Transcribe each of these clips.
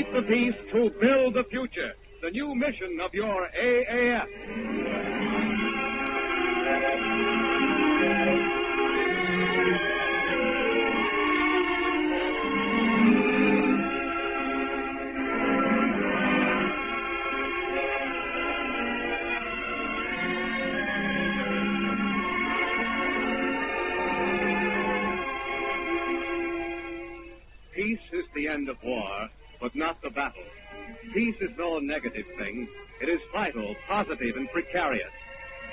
keep the peace, to build the future. The new mission of your AAF. Peace is the end of war, but not the battle. Peace is no negative thing. It is vital, positive, and precarious.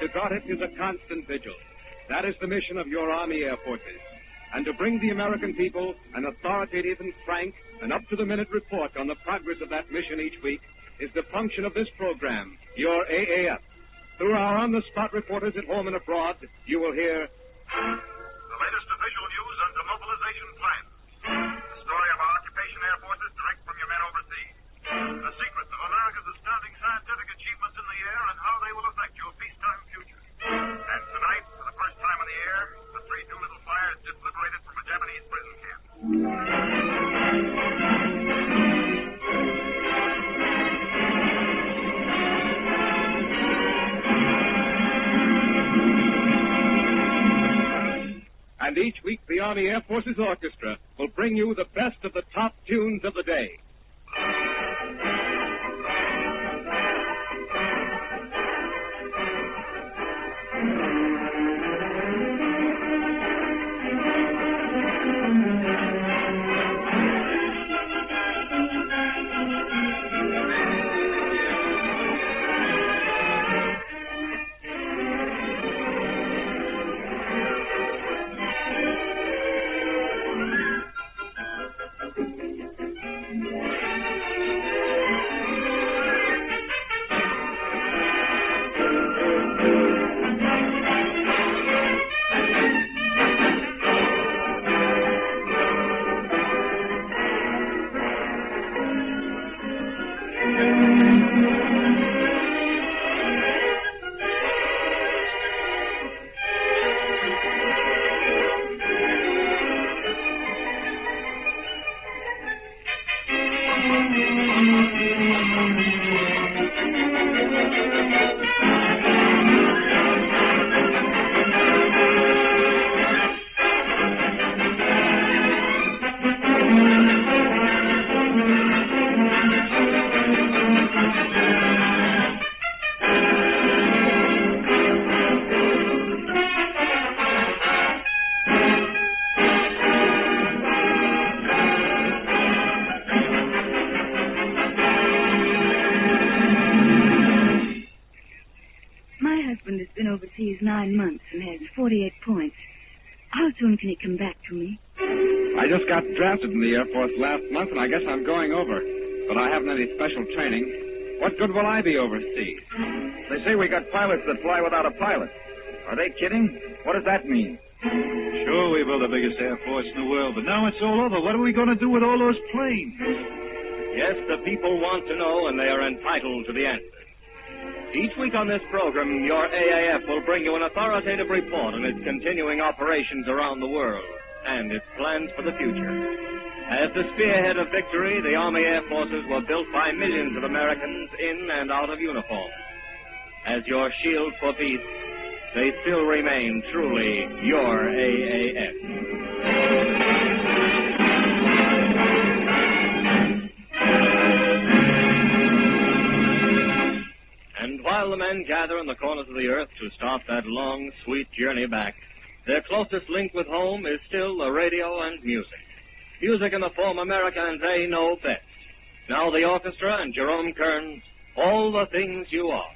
To guard it is a constant vigil. That is the mission of your Army Air Forces. And to bring the American people an authoritative and frank and up-to-the-minute report on the progress of that mission each week is the function of this program, your AAF. Through our on-the-spot reporters at home and abroad, you will hear the latest official news on demobilization plans. The story of our occupation air forces direct from your men overseas. The secrets of America's astounding scientific achievements in the air and how they will affect your peacetime future. And tonight, for the first time on the air, the 3 Doolittle Fliers just liberated from a Japanese prison camp. And each week, the Army Air Forces Orchestra will bring you the best of the top tunes of the day. Overseas 9 months and has 48 points. How soon can he come back to me? I just got drafted in the Air Force last month, and I guess I'm going over. But I haven't any special training. What good will I be overseas? They say we got pilots that fly without a pilot. Are they kidding? What does that mean? Sure, we built the biggest Air Force in the world, but now it's all over. What are we going to do with all those planes? Yes, the people want to know, and they are entitled to the answer. Each week on this program, your AAF will bring you an authoritative report on its continuing operations around the world and its plans for the future. As the spearhead of victory, the Army Air Forces were built by millions of Americans in and out of uniform. As your shield for peace, they still remain truly your AAF. And while the men gather in the corners of the earth to start that long, sweet journey back, their closest link with home is still the radio and music. Music in the form Americans they know best. Now the orchestra and Jerome Kern's All the Things You Are.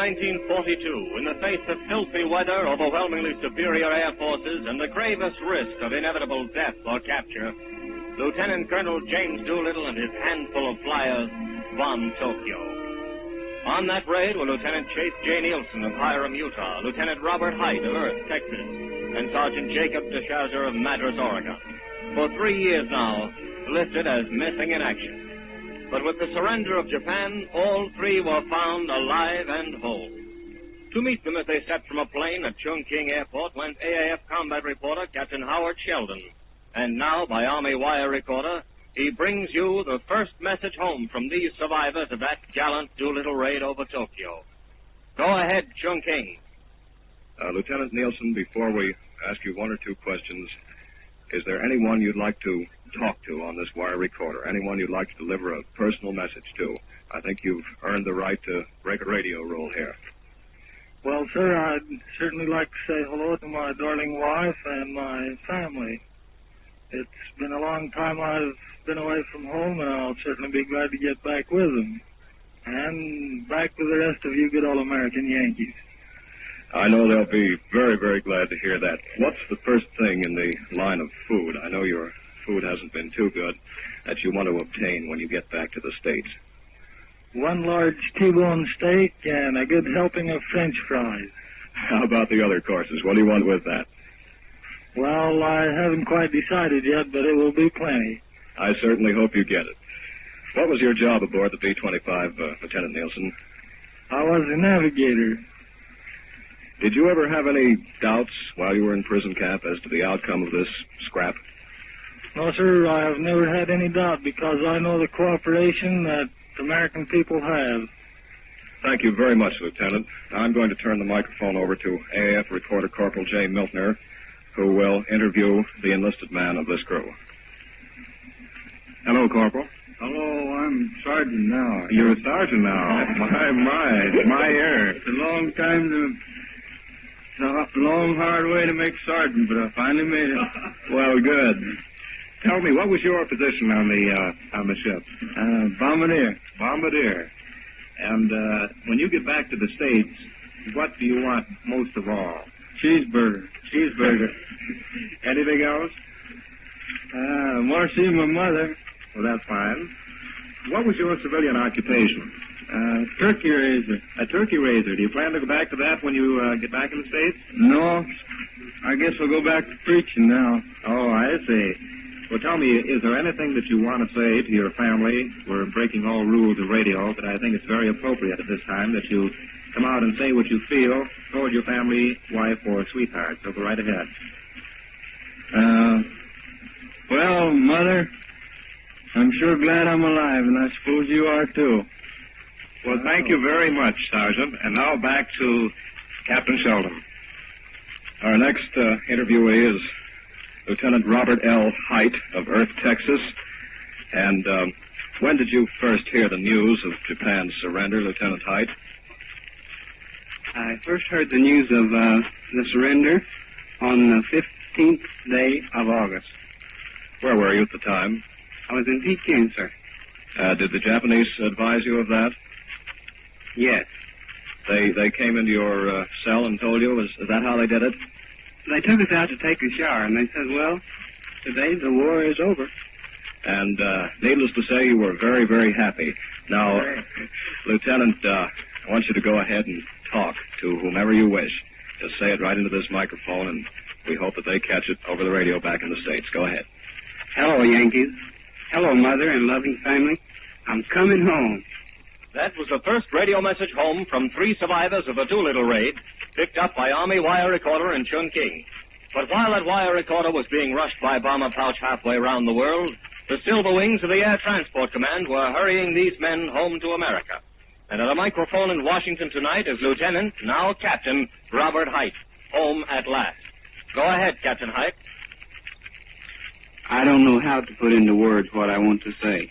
1942, in the face of filthy weather, overwhelmingly superior air forces, and the gravest risk of inevitable death or capture, Lieutenant Colonel James Doolittle and his handful of flyers bombed Tokyo. On that raid were Lieutenant Chase Nielsen of Hiram, Utah, Lieutenant Robert Hite of Earth, Texas, and Sergeant Jacob DeShazer of Madras, Oregon. For 3 years now, listed as missing in action. But with the surrender of Japan, all three were found alive and whole. To meet them as they stepped from a plane at Chungking Airport went AAF combat reporter Captain Howard Sheldon. And now, by Army wire recorder, he brings you the first message home from these survivors of that gallant Doolittle raid over Tokyo. Go ahead, Chungking. Lieutenant Nielsen, before we ask you one or two questions, is there anyone you'd like to talk to on this wire recorder? Anyone you'd like to deliver a personal message to? I think you've earned the right to break a radio rule here. Well, sir, I'd certainly like to say hello to my darling wife and my family. It's been a long time I've been away from home, and I'll certainly be glad to get back with them. And back with the rest of you good old American Yankees. I know they'll be very, very glad to hear that. What's the first thing in the line of food? I know your food hasn't been too good that you want to obtain when you get back to the States. One large T-bone steak and a good helping of French fries. How about the other courses? What do you want with that? Well, I haven't quite decided yet, but it will be plenty. I certainly hope you get it. What was your job aboard the B-25, Lieutenant Nielsen? I was a navigator. Did you ever have any doubts while you were in prison camp as to the outcome of this scrap? No, sir, I have never had any doubt because I know the cooperation that American people have. Thank you very much, Lieutenant. I'm going to turn the microphone over to AAF reporter Corporal J. Miltner, who will interview the enlisted man of this crew. Hello, Corporal. Hello, I'm sergeant now. You're a sergeant now. My ear. It's a long time it's a long, hard way to make sergeant, but I finally made it. Well, good. Tell me, what was your position on the ship? Bombardier. Bombardier. And when you get back to the States, what do you want most of all? Cheeseburger. Anything else? More see my mother. Well, that's fine. What was your civilian occupation? Turkey raiser. A turkey raiser. Do you plan to go back to that when you get back in the States? No. I guess I'll go back to preaching now. Oh, I see. Well, tell me, is there anything that you want to say to your family? We're breaking all rules of radio, but I think it's very appropriate at this time that you come out and say what you feel toward your family, wife, or sweetheart. So go right ahead. Well, Mother, I'm sure glad I'm alive, and I suppose you are, too. Well, thank you very much, Sergeant. And now back to Captain Sheldon. Our next interviewee is Lieutenant Robert L. Hite of Earth, Texas. And when did you first hear the news of Japan's surrender, Lieutenant Hite? I first heard the news of the surrender on the 15th day of August. Where were you at the time? I was in Peking, sir. Did the Japanese advise you of that? Yes. They came into your cell and told you? Is that how they did it? They took us out to take a shower, and they said, well, today the war is over. And needless to say, you were very, very happy. Now, Lieutenant, I want you to go ahead and talk to whomever you wish. Just say it right into this microphone, and we hope that they catch it over the radio back in the States. Go ahead. Hello, Yankees. Hello, Mother and loving family. I'm coming home. That was the first radio message home from 3 survivors of the Doolittle raid, picked up by Army wire recorder in Chungking. But while that wire recorder was being rushed by bomber pouch halfway around the world, the Silver Wings of the Air Transport Command were hurrying these men home to America. And at a microphone in Washington tonight is Lieutenant, now Captain, Robert Hite, home at last. Go ahead, Captain Hite. I don't know how to put into words what I want to say.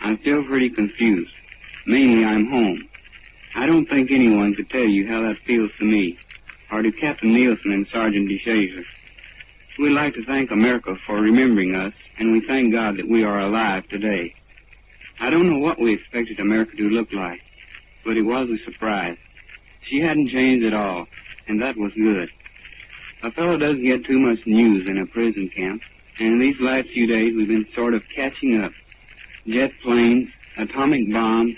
I'm still pretty confused. Mainly, I'm home. I don't think anyone could tell you how that feels to me, or to Captain Nielsen and Sergeant DeShazer. We'd like to thank America for remembering us, and we thank God that we are alive today. I don't know what we expected America to look like, but it was a surprise. She hadn't changed at all, and that was good. A fellow doesn't get too much news in a prison camp, and in these last few days we've been sort of catching up. Jet planes, atomic bombs,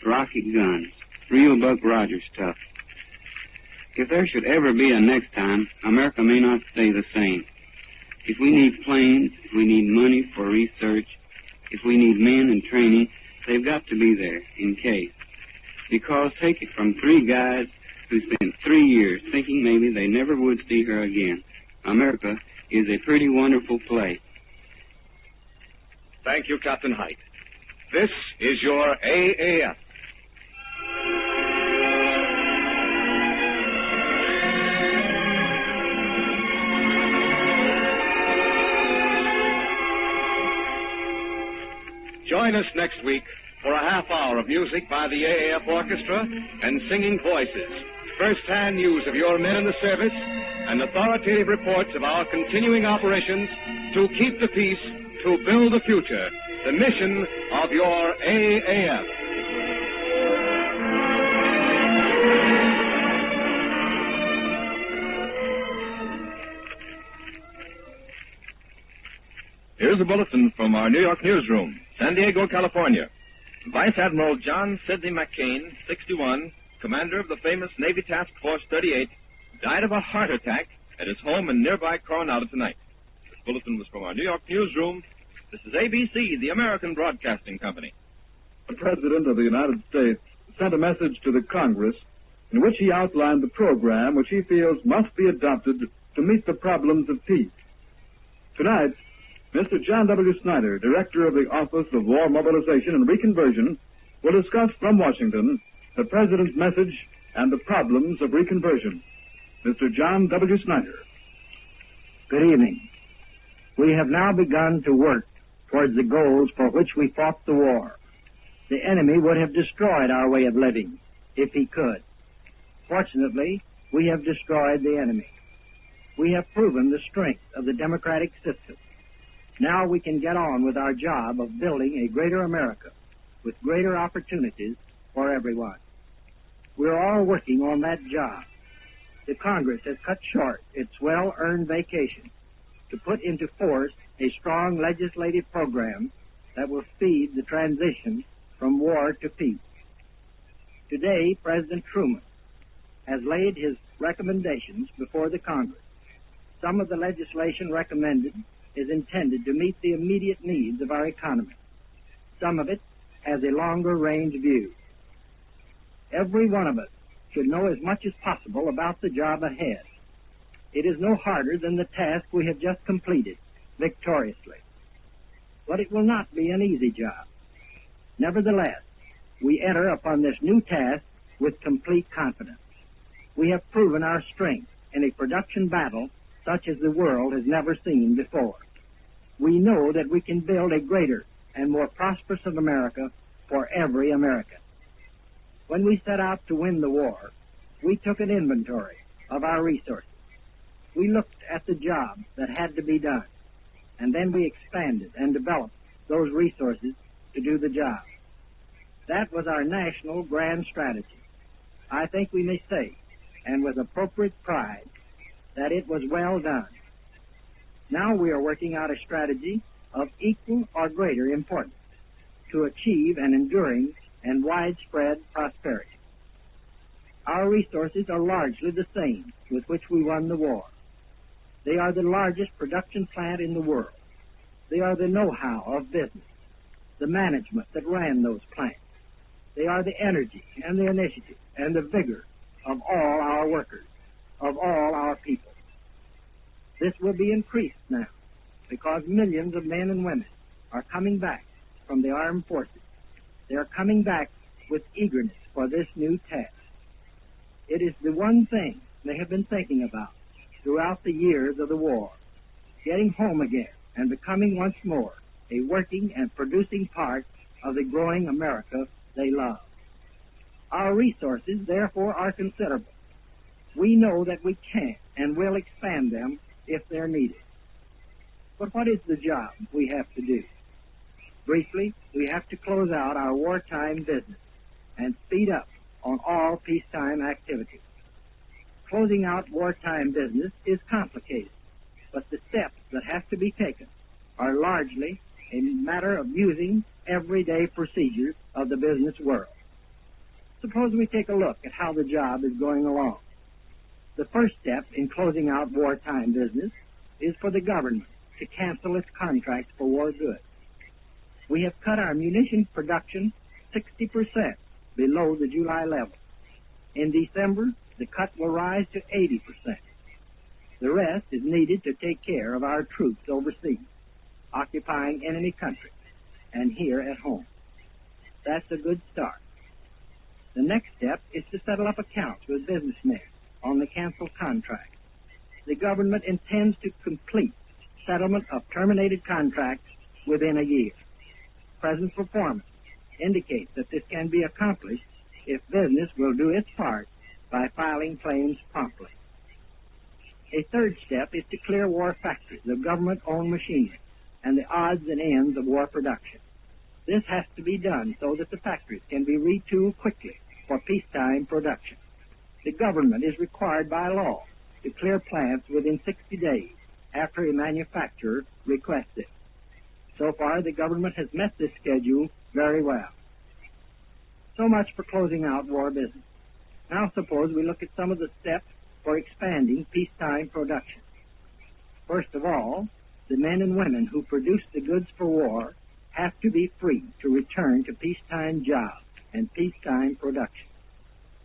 rocket guns, real Buck Rogers stuff. If there should ever be a next time, America may not stay the same. If we need planes, if we need money for research, if we need men and training, they've got to be there in case. Because take it from three guys who spent 3 years thinking maybe they never would see her again. America is a pretty wonderful place. Thank you, Captain Hite. This is your AAF. Join us next week for a half hour of music by the AAF Orchestra and singing voices, first-hand news of your men in the service, and authoritative reports of our continuing operations to keep the peace, to build the future, the mission of your AAF. Here's a bulletin from our New York newsroom, San Diego, California. Vice Admiral John Sidney McCain, 61, commander of the famous Navy Task Force 38, died of a heart attack at his home in nearby Coronado tonight. This bulletin was from our New York newsroom. This is ABC, the American Broadcasting Company. The President of the United States sent a message to the Congress in which he outlined the program which he feels must be adopted to meet the problems of peace. Tonight, Mr. John W. Snyder, Director of the Office of War Mobilization and Reconversion, will discuss from Washington the President's message and the problems of reconversion. Mr. John W. Snyder. Good evening. We have now begun to work towards the goals for which we fought the war. The enemy would have destroyed our way of living if he could. Fortunately, we have destroyed the enemy. We have proven the strength of the democratic system. Now we can get on with our job of building a greater America with greater opportunities for everyone. We're all working on that job. The Congress has cut short its well-earned vacation to put into force a strong legislative program that will speed the transition from war to peace. Today, President Truman has laid his recommendations before the Congress. Some of the legislation recommended is intended to meet the immediate needs of our economy. Some of it has a longer-range view. Every one of us should know as much as possible about the job ahead. It is no harder than the task we have just completed victoriously. But it will not be an easy job. Nevertheless, we enter upon this new task with complete confidence. We have proven our strength in a production battle such as the world has never seen before. We know that we can build a greater and more prosperous America for every American. When we set out to win the war, we took an inventory of our resources. We looked at the job that had to be done, and then we expanded and developed those resources to do the job. That was our national grand strategy. I think we may say, and with appropriate pride, that it was well done. Now we are working out a strategy of equal or greater importance to achieve an enduring and widespread prosperity. Our resources are largely the same with which we won the war. They are the largest production plant in the world. They are the know-how of business, the management that ran those plants. They are the energy and the initiative and the vigor of all our workers, of all our people. This will be increased now because millions of men and women are coming back from the armed forces. They are coming back with eagerness for this new task. It is the one thing they have been thinking about throughout the years of the war, getting home again and becoming once more a working and producing part of the growing America they love. Our resources, therefore, are considerable. We know that we can and will expand them if they're needed. But what is the job we have to do? Briefly, we have to close out our wartime business and speed up on all peacetime activities. Closing out wartime business is complicated, but the steps that have to be taken are largely a matter of using everyday procedures of the business world. Suppose we take a look at how the job is going along. The first step in closing out wartime business is for the government to cancel its contracts for war goods. We have cut our munitions production 60% below the July level. In December, the cut will rise to 80%. The rest is needed to take care of our troops overseas, occupying enemy countries, and here at home. That's a good start. The next step is to settle up accounts with businessmen on the canceled contract. The government intends to complete settlement of terminated contracts within a year. Present performance indicates that this can be accomplished if business will do its part by filing claims promptly. A third step is to clear war factories of government-owned machinery and the odds and ends of war production. This has to be done so that the factories can be retooled quickly for peacetime production. The government is required by law to clear plants within 60 days after a manufacturer requests it. So far, the government has met this schedule very well. So much for closing out war business. Now suppose we look at some of the steps for expanding peacetime production. First of all, the men and women who produce the goods for war have to be free to return to peacetime jobs and peacetime production.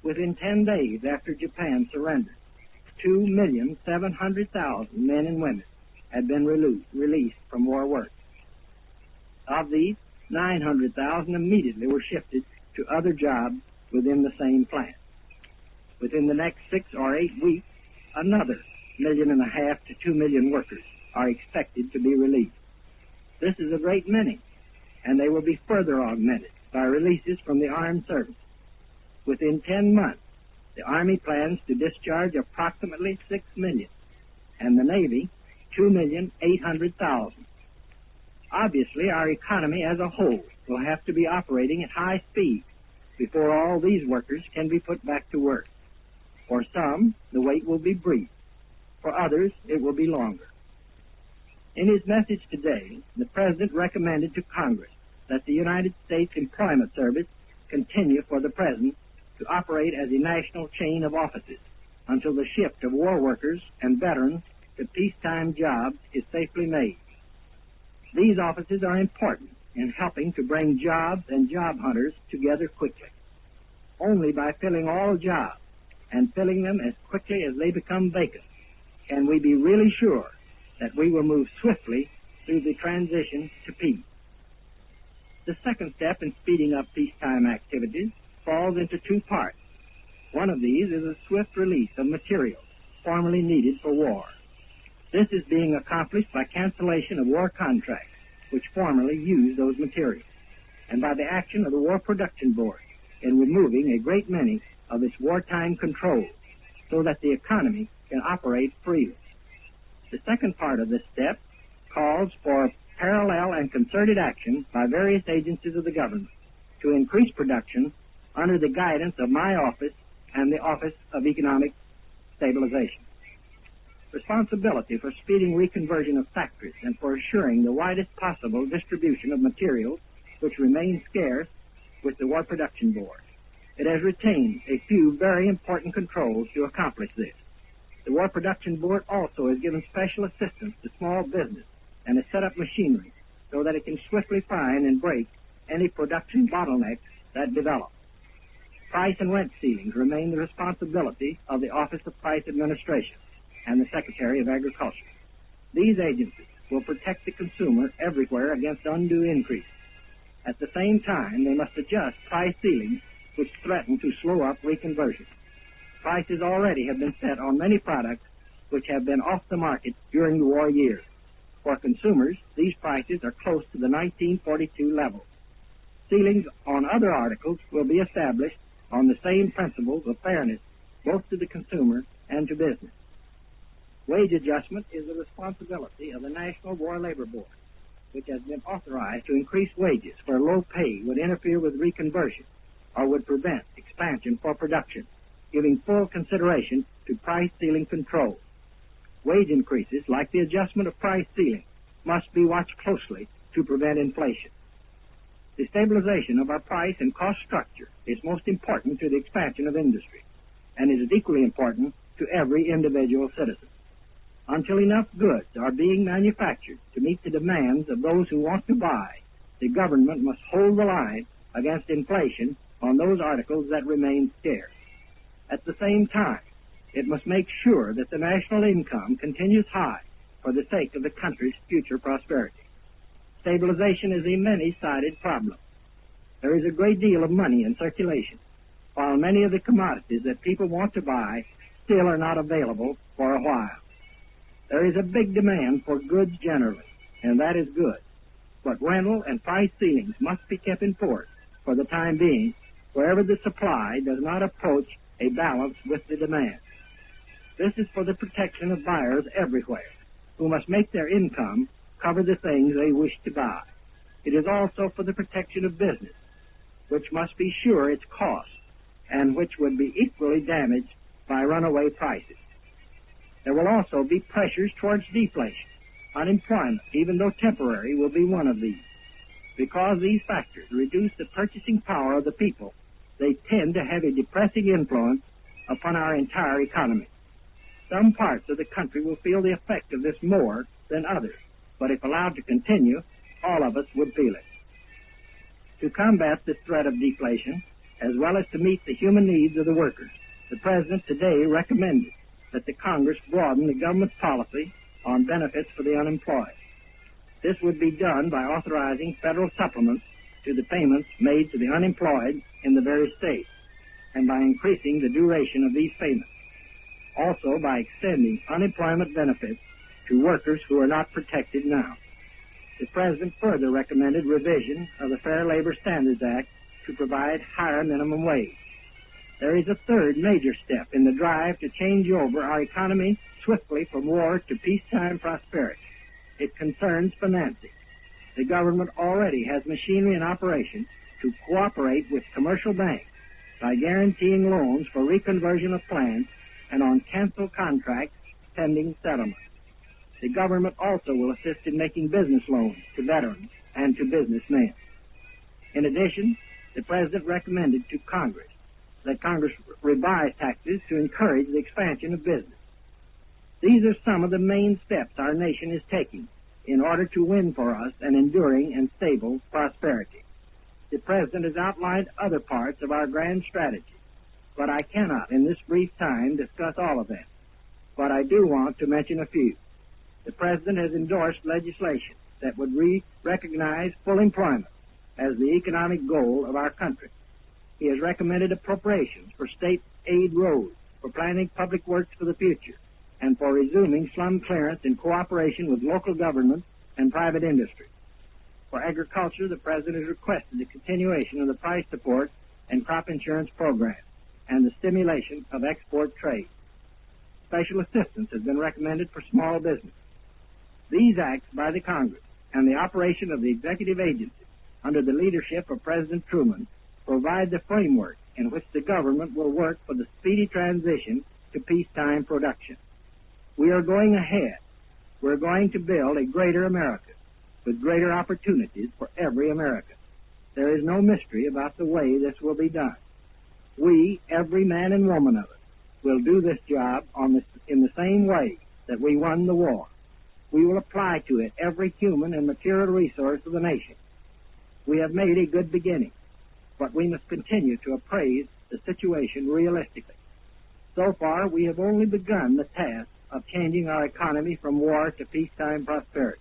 Within 10 days after Japan surrendered, 2,700,000 men and women had been released from war work. Of these, 900,000 immediately were shifted to other jobs within the same plant. Within the next 6 or 8 weeks, another 1.5 million to 2 million workers are expected to be released. This is a great many, and they will be further augmented by releases from the armed service. Within 10 months, the Army plans to discharge approximately 6 million, and the Navy 2,800,000. Obviously, our economy as a whole will have to be operating at high speed before all these workers can be put back to work. For some, the wait will be brief. For others, it will be longer. In his message today, the President recommended to Congress that the United States Employment Service continue for the present to operate as a national chain of offices until the shift of war workers and veterans to peacetime jobs is safely made. These offices are important in helping to bring jobs and job hunters together quickly. Only by filling all jobs and filling them as quickly as they become vacant can we be really sure that we will move swiftly through the transition to peace. The second step in speeding up peacetime activities falls into 2 parts. One of these is a swift release of materials formerly needed for war. This is being accomplished by cancellation of war contracts which formerly used those materials, and by the action of the War Production Board in removing a great many of its wartime controls so that the economy can operate freely. The second part of this step calls for parallel and concerted action by various agencies of the government to increase production under the guidance of my office and the Office of Economic Stabilization. Responsibility for speeding reconversion of factories and for assuring the widest possible distribution of materials which remain scarce with the War Production Board. It has retained a few very important controls to accomplish this. The War Production Board also has given special assistance to small business and has set up machinery so that it can swiftly find and break any production bottlenecks that develop. Price and rent ceilings remain the responsibility of the Office of Price Administration and the Secretary of Agriculture. These agencies will protect the consumer everywhere against undue increase. At the same time, they must adjust price ceilings which threaten to slow up reconversion. Prices already have been set on many products which have been off the market during the war years. For consumers, these prices are close to the 1942 level. Ceilings on other articles will be established on the same principles of fairness both to the consumer and to business. Wage adjustment is the responsibility of the National War Labor Board, which has been authorized to increase wages where low pay would interfere with reconversion or would prevent expansion for production, giving full consideration to price ceiling control. Wage increases, like the adjustment of price ceiling, must be watched closely to prevent inflation. The stabilization of our price and cost structure is most important to the expansion of industry, and it is equally important to every individual citizen. Until enough goods are being manufactured to meet the demands of those who want to buy, the government must hold the line against inflation on those articles that remain scarce. At the same time, it must make sure that the national income continues high for the sake of the country's future prosperity. Stabilization is a many-sided problem. There is a great deal of money in circulation, while many of the commodities that people want to buy still are not available for a while. There is a big demand for goods generally, and that is good. But rental and price ceilings must be kept in force for the time being wherever the supply does not approach a balance with the demand. This is for the protection of buyers everywhere, who must make their income cover the things they wish to buy. It is also for the protection of business, which must be sure its cost, and which would be equally damaged by runaway prices. There will also be pressures towards deflation. Unemployment, even though temporary, will be one of these. Because these factors reduce the purchasing power of the people, they tend to have a depressing influence upon our entire economy. Some parts of the country will feel the effect of this more than others, but if allowed to continue, all of us would feel it. To combat this threat of deflation, as well as to meet the human needs of the workers, the President today recommended that the Congress broaden the government's policy on benefits for the unemployed. This would be done by authorizing federal supplements to the payments made to the unemployed in the various states, and by increasing the duration of these payments. Also by extending unemployment benefits to workers who are not protected now. The President further recommended revision of the Fair Labor Standards Act to provide higher minimum wage. There is a third major step in the drive to change over our economy swiftly from war to peacetime prosperity. It concerns financing. The government already has machinery in operation to cooperate with commercial banks by guaranteeing loans for reconversion of plants and on canceled contracts pending settlement. The government also will assist in making business loans to veterans and to businessmen. In addition, the President recommended to Congress that Congress revise taxes to encourage the expansion of business. These are some of the main steps our nation is taking in order to win for us an enduring and stable prosperity. The President has outlined other parts of our grand strategy, but I cannot in this brief time discuss all of them. But I do want to mention a few. The President has endorsed legislation that would recognize full employment as the economic goal of our country. He has recommended appropriations for state aid roads, for planning public works for the future, and for resuming slum clearance in cooperation with local government and private industry. For agriculture, the President has requested the continuation of the price support and crop insurance programs and the stimulation of export trade. Special assistance has been recommended for small business. These acts by the Congress and the operation of the executive agency under the leadership of President Truman provide the framework in which the government will work for the speedy transition to peacetime production. We are going ahead. We're going to build a greater America with greater opportunities for every American. There is no mystery about the way this will be done. We, every man and woman of us, will do this job in the same way that we won the war. We will apply to it every human and material resource of the nation. We have made a good beginning, but we must continue to appraise the situation realistically. So far, we have only begun the task of changing our economy from war to peacetime prosperity.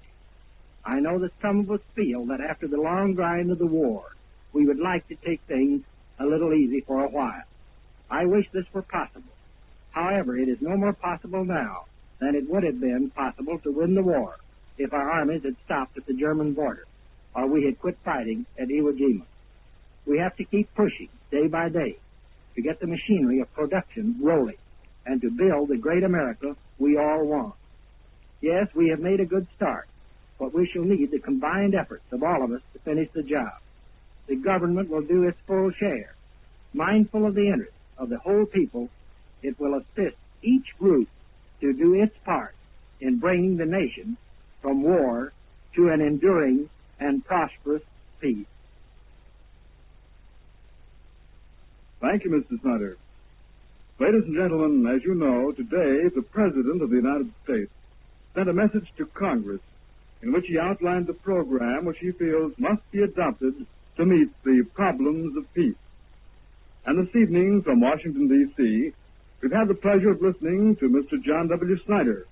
I know that some of us feel that after the long grind of the war, we would like to take things a little easy for a while. I wish this were possible. However, it is no more possible now than it would have been possible to win the war if our armies had stopped at the German border or we had quit fighting at Iwo Jima. We have to keep pushing day by day to get the machinery of production rolling and to build the great America we all want. Yes, we have made a good start, but we shall need the combined efforts of all of us to finish the job. The government will do its full share, mindful of the interests of the whole people, it will assist each group to do its part in bringing the nation from war to an enduring and prosperous peace. Thank you, Mr. Snyder. Ladies and gentlemen, as you know, today the President of the United States sent a message to Congress in which he outlined the program which he feels must be adopted to meet the problems of peace. And this evening from Washington, D.C., we've had the pleasure of listening to Mr. John W. Snyder,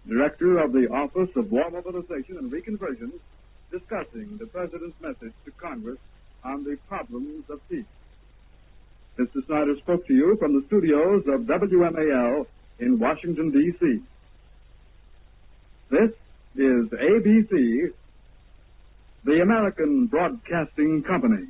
Director of the Office of War Mobilization and Reconversion, discussing the President's message to Congress on the problems of peace. Mr. Snyder spoke to you from the studios of WMAL in Washington, D.C. This is ABC, the American Broadcasting Company.